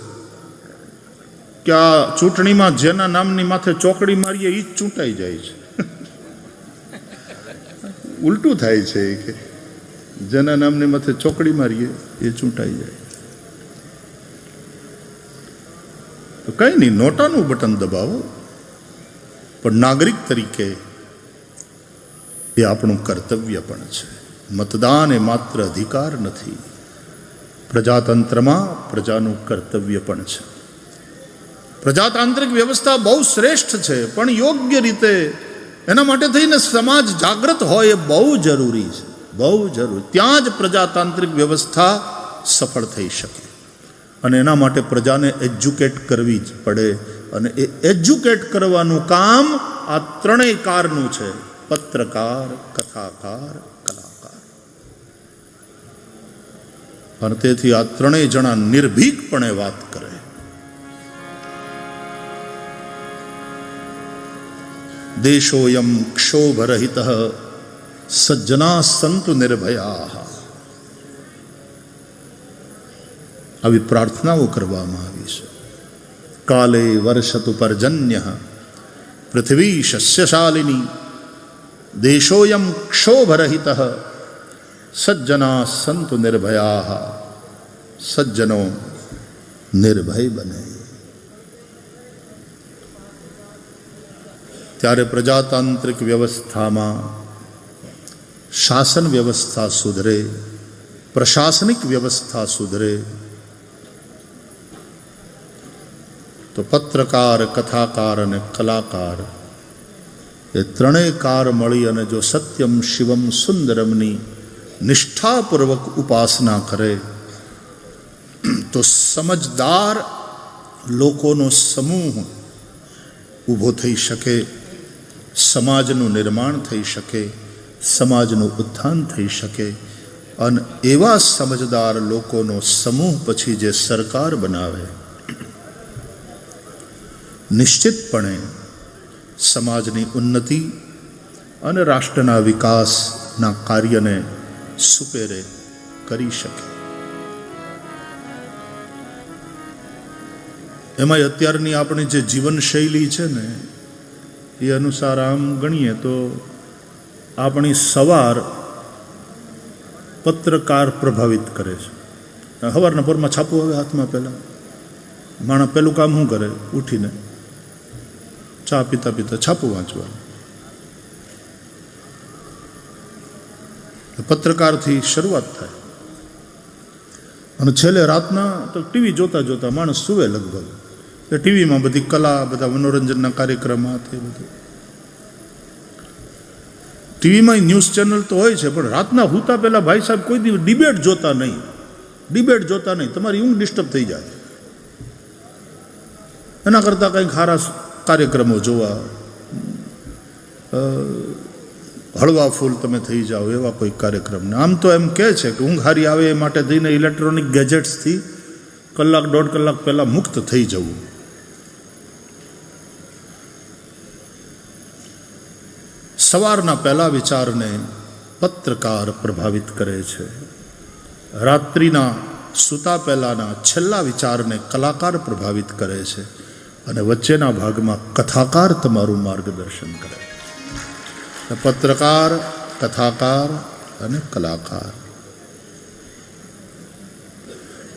કે આ ચૂંટણીમાં જેના નામની માથે ચોકડી મારીએ એ જ ચૂંટાઈ જાય છે. ઉલટું થાય છે કે જેના નામની માથે ચોકડી મારીએ એ ચૂંટાઈ જાય. તો કંઈ નહીં, નોટાનું બટન દબાવો, પણ નાગરિક તરીકે એ આપણું કર્તવ્ય પણ છે. મતદાન એ માત્ર અધિકાર નથી, પ્રજાતંત્રમાં પ્રજાનું કર્તવ્ય પણ છે. પ્રજાતાંત્રિક વ્યવસ્થા બહુ શ્રેષ્ઠ છે, પણ યોગ્ય રીતે એના માટે થઈને સમાજ જાગૃત હોય એ બહુ જરૂરી છે, બહુ જરૂરી. ત્યાં જ પ્રજાતાંત્રિક વ્યવસ્થા સફળ થઈ શકે. અને એના માટે પ્રજાને એજ્યુકેટ કરવી જ પડે. અને એ એજ્યુકેટ કરવાનું કામ આ ત્રણેય કારનું છે: પત્રકાર, કથાકાર, કલાકાર. અને તેથી આ ત્રણેય જણા નિર્ભીકપણે વાત કરે. દેશોયમ ક્ષોભરહિત સજ્જના સંતુ નિર્ભયા. આવી પ્રાર્થનાઓ કરવામાં આવી છે. કાલે વર્ષતુ પર્જન્ય પૃથ્વી શસ્યશાલિની દેશોયમ ક્ષોભરહિત સજ્જના સંતુ નિર્ભયા. સજ્જનો નિર્ભય બને. ત્યારે પ્રજાતાંત્રિક વ્યવસ્થામાં શાસન વ્યવસ્થા સુધરે, પ્રશાસનિક વ્યવસ્થા સુધરે. તો પત્રકાર, કથાકાર અને કલાકાર એ ત્રણેય કાર મળી અને જો સત્યમ શિવમ સુંદરમની નિષ્ઠાપૂર્વક ઉપાસના કરે તો સમજદાર લોકોનો સમૂહ ઊભો થઈ શકે, સમાજનું નિર્માણ થઈ શકે, સમાજનું ઉત્થાન થઈ શકે. અને એવા સમજદાર લોકોનો સમૂહ પછી જે સરકાર બનાવે, નિશ્ચિતપણે સમાજની ઉન્નતિ અને રાષ્ટ્રના વિકાસના કાર્યને સુપેરે કરી શકે. એમાં અત્યારની આપણી જે જીવનશૈલી છે ને, એ અનુસાર આમ ગણીએ તો આપણી સવાર પત્રકાર પ્રભાવિત કરે છે. સવારના પોરમાં છાપું આવે હાથમાં. પહેલાં માણસ પહેલું કામ શું કરે? ઉઠીને ચા પીતા પીતા છાપું વાંચવાનું. પત્રકારથી શરૂઆત થાય અને છેલ્લે રાતના તો ટીવી જોતા જોતા માણસ સૂવે લગભગ. એ ટીવીમાં બધી કલા, બધા મનોરંજનના કાર્યક્રમ તે બધું. ટીવીમાં ન્યૂઝ ચેનલ તો હોય છે, પણ રાતના સૂતા પહેલાં ભાઈ સાહેબ કોઈ દિવસ ડિબેટ જોતા નહીં. ડિબેટ જોતા નહીં, તમારી ઊંઘ ડિસ્ટર્બ થઈ જાય. એના કરતાં કંઈક સારા કાર્યક્રમો જોવા, હળવા ફૂલ તમે થઈ જાઓ એવા કોઈ કાર્યક્રમને. આમ તો એમ કહે છે કે ઊંઘ હારી આવે એ માટે થઈને ઇલેક્ટ્રોનિક ગેજેટ્સથી કલાક દોઢ કલાક પહેલાં મુક્ત થઈ જવું. સવારના પહેલા વિચારને પત્રકાર પ્રભાવિત કરે છે. રાત્રિના સૂતા પહેલાંના છેલ્લા વિચારને કલાકાર પ્રભાવિત કરે છે. અને વચ્ચેના ભાગમાં કથાકાર તમારું માર્ગદર્શન કરે. પત્રકાર, કથાકાર અને કલાકાર.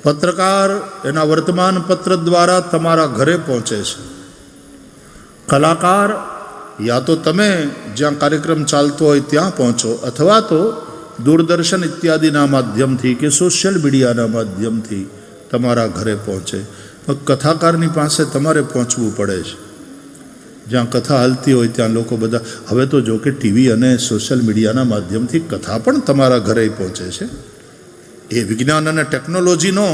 પત્રકાર એના વર્તમાન પત્ર દ્વારા તમારા ઘરે પહોંચે છે. કલાકાર યા તો તમે જ્યાં કાર્યક્રમ ચાલતો હોય ત્યાં પહોંચો, અથવા તો દૂરદર્શન ઇત્યાદિના માધ્યમથી કે સોશિયલ મીડિયાના માધ્યમથી તમારા ઘરે પહોંચે. કથાકારની પાસે તમારે પહોંચવું પડે છે. જ્યાં કથા હાલતી હોય ત્યાં લોકો બધા, હવે તો જો કે ટીવી અને સોશિયલ મીડિયાના માધ્યમથી કથા પણ તમારા ઘરે પહોંચે છે. એ વિજ્ઞાન અને ટેકનોલોજીનો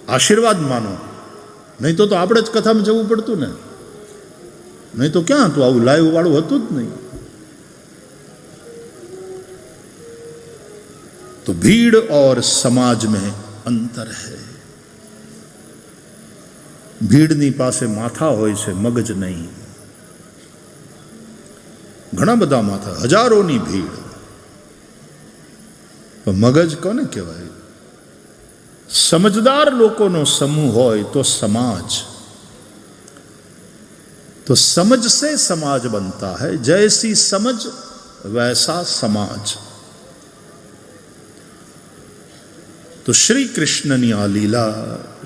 આશીર્વાદ માનો. નહીં તો આપણે જ કથામાં જવું પડતું ને. નહીં તો ક્યાં હતું, આવું લાઈવ વાળું હતું જ નહીં. તો ભીડ और સમાજ में અંતર है. ભીડની પાસે માથા હોય છે, મગજ નહીં. ઘણા બધા માથા, હજારોની ભીડ. મગજ કોને કહેવાય? સમજદાર લોકોનો સમૂહ હોય તો સમાજ, तो समझ से समाज बनता है. जैसी समझ वैसा समाज. तो श्री कृष्णની આ લીલા,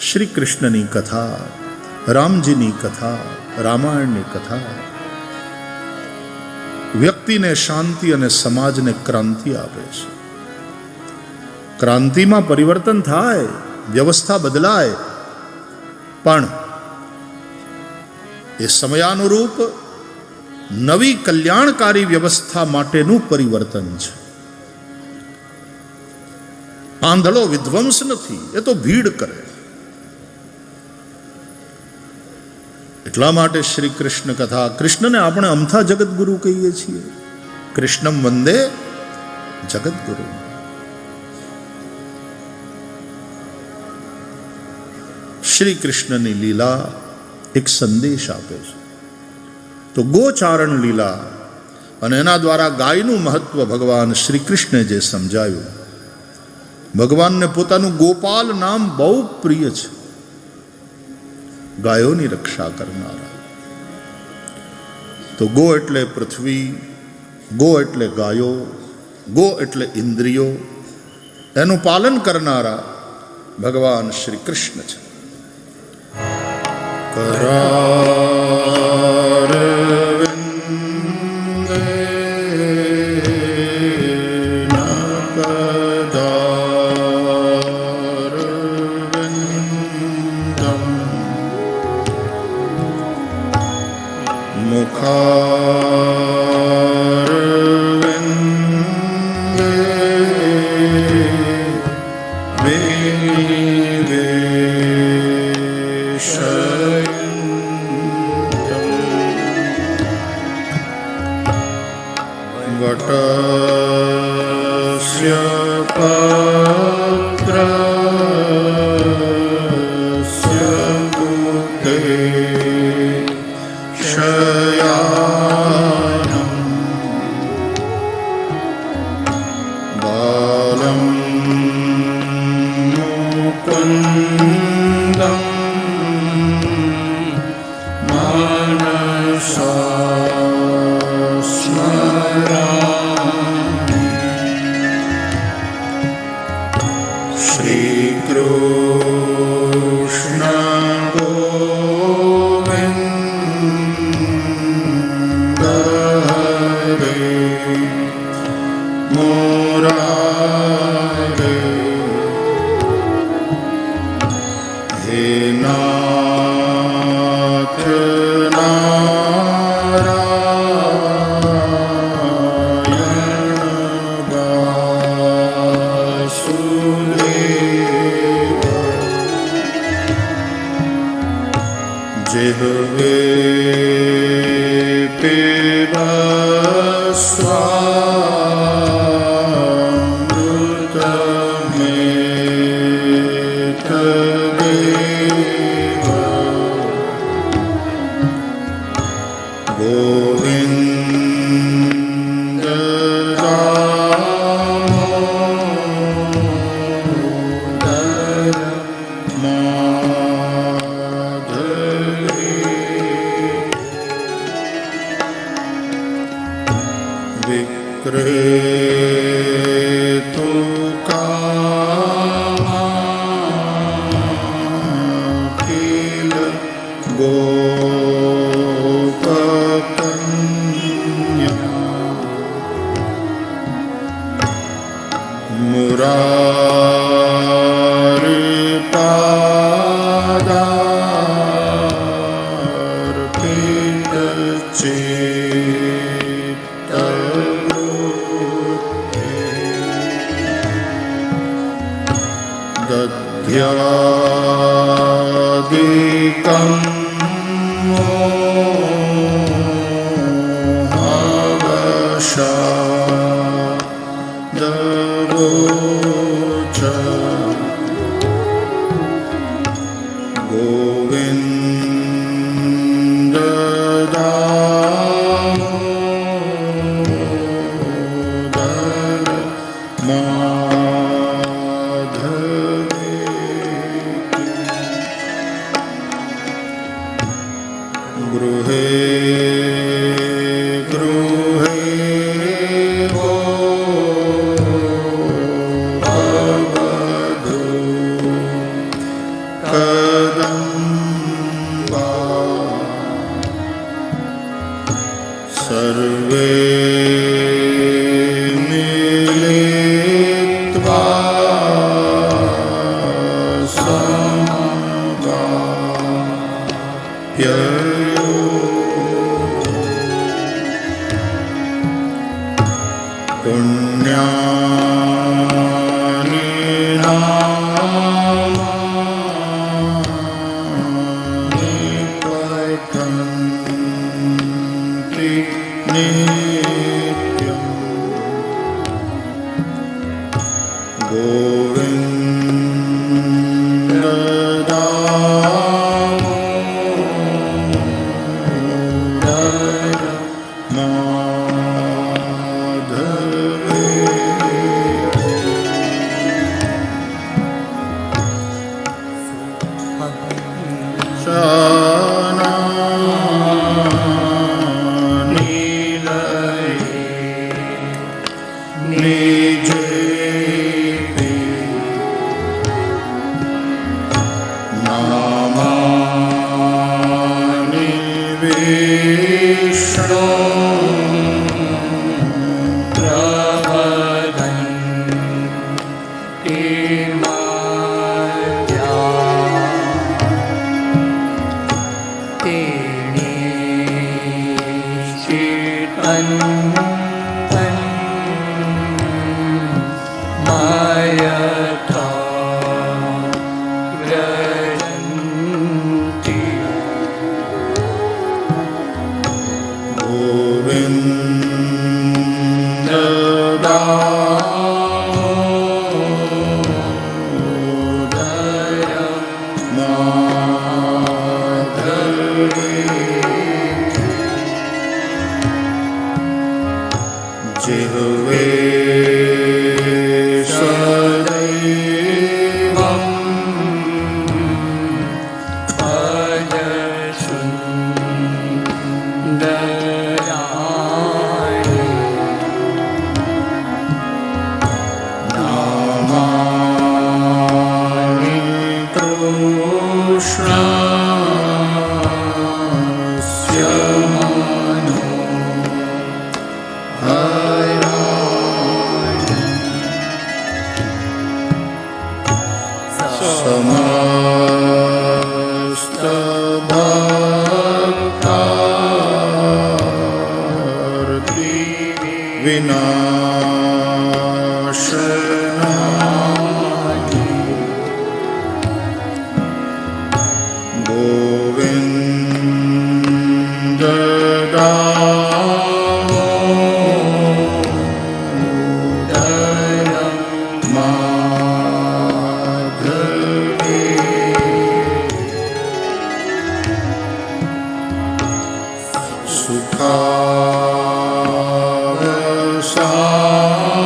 શ્રી કૃષ્ણની કથા, રામજીની કથા, રામાયણની કથા વ્યક્તિને શાંતિ અને સમાજને ક્રાંતિ આપે છે. ક્રાંતિમાં પરિવર્તન થાય, વ્યવસ્થા બદલાય, પણ એ સમયાનુરૂપ નવી કલ્યાણકારી વ્યવસ્થા માટેનું પરિવર્તન છે. આંધળો વિધ્વંસ નથી, એ તો ભીડ કરે. એટલા માટે શ્રી કૃષ્ણ કથા, કૃષ્ણને આપણે અમથા જગતગુરુ કહીએ છીએ. કૃષ્ણમ વંદે જગતગુરુ. શ્રી કૃષ્ણની લીલા એક સંદેશ આપે છે. તો ગોચારણ લીલા અને એના દ્વારા ગાયનું મહત્વ ભગવાન શ્રી કૃષ્ણે જે સમજાયું, ભગવાનને પોતાનું ગોપાલ નામ બહુ પ્રિય છે. ગાયોની રક્ષા કરનારા. તો ગો એટલે પૃથ્વી, ગો એટલે ગાયો, ગો એટલે ઇન્દ્રિયો, એનું પાલન કરનારા ભગવાન શ્રી કૃષ્ણ છે. वटस्य पत्रस्य पुते शयानं बालं मुकुन्दं मनसा Krishna Govinda Hare Murare He Nath Narayana Vasudeva Jihve piba swamrutameta Govinda Damodara Madhuri Vikretu Kama Kila Gopakanya Murari Padarpita Chitta Dadhyadikam Mohabasha Davo मिलित्वा समगाप्ययो पुण्यानि नामानि पठन्ति नित्यम् गोविन्द दामोदर माधवे शानानि निजेति नामानि विष्णो प्रवदन्ति मया तेने मयथा व्रजन्ति गोविन्द दामोदर माधवे जिह्वे सदैवं भजसुन्दराणि नामानि तृष्णास्य मनो समस्त भक्तार्ति विनाशनानि गोविन्द दामोदर माधवे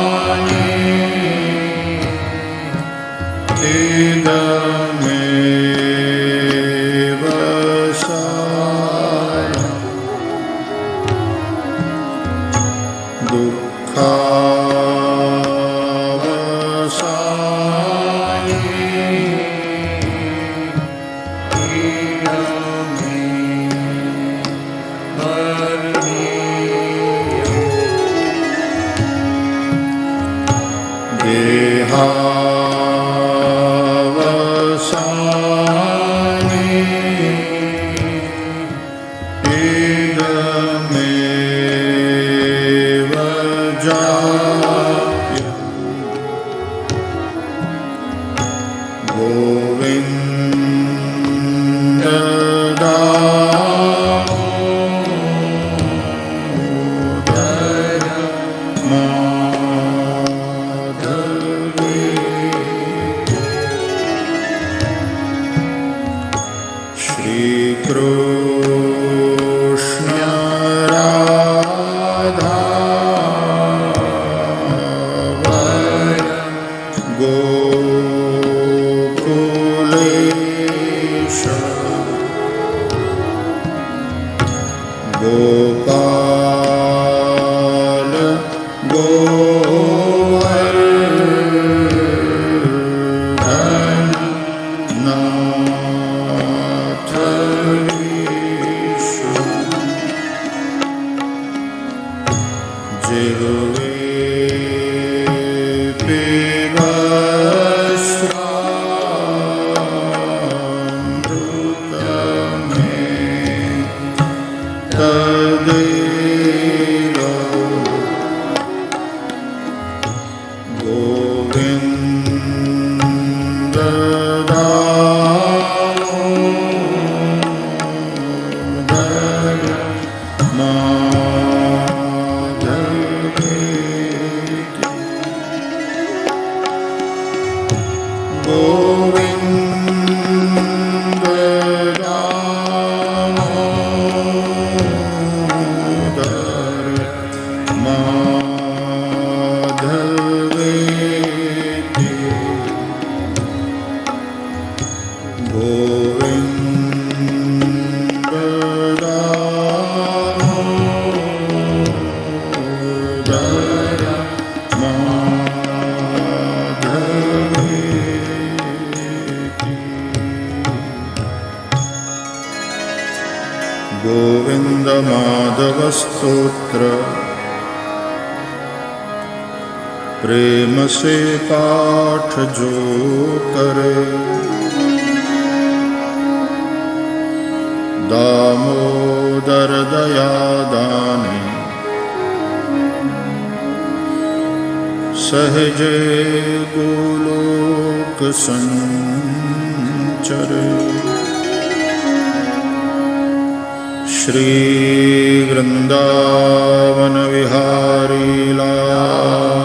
सुखावसाने इदमेव सारम् दुःखावसाने देहावसाने इदमेव जायते जिह्वे पिबस्वामृतमें तदेव गोविन्द दामोदर माधवेति गोविन्द दामोदर माधवेति गोविन्द दामोदर माधवेति गोविन्द माधव स्तोत्र प्रेम से पाठ जो करे दामोदर दया दाने सहजे गोलोक संचरे श्री वृंदावन विहारी लाल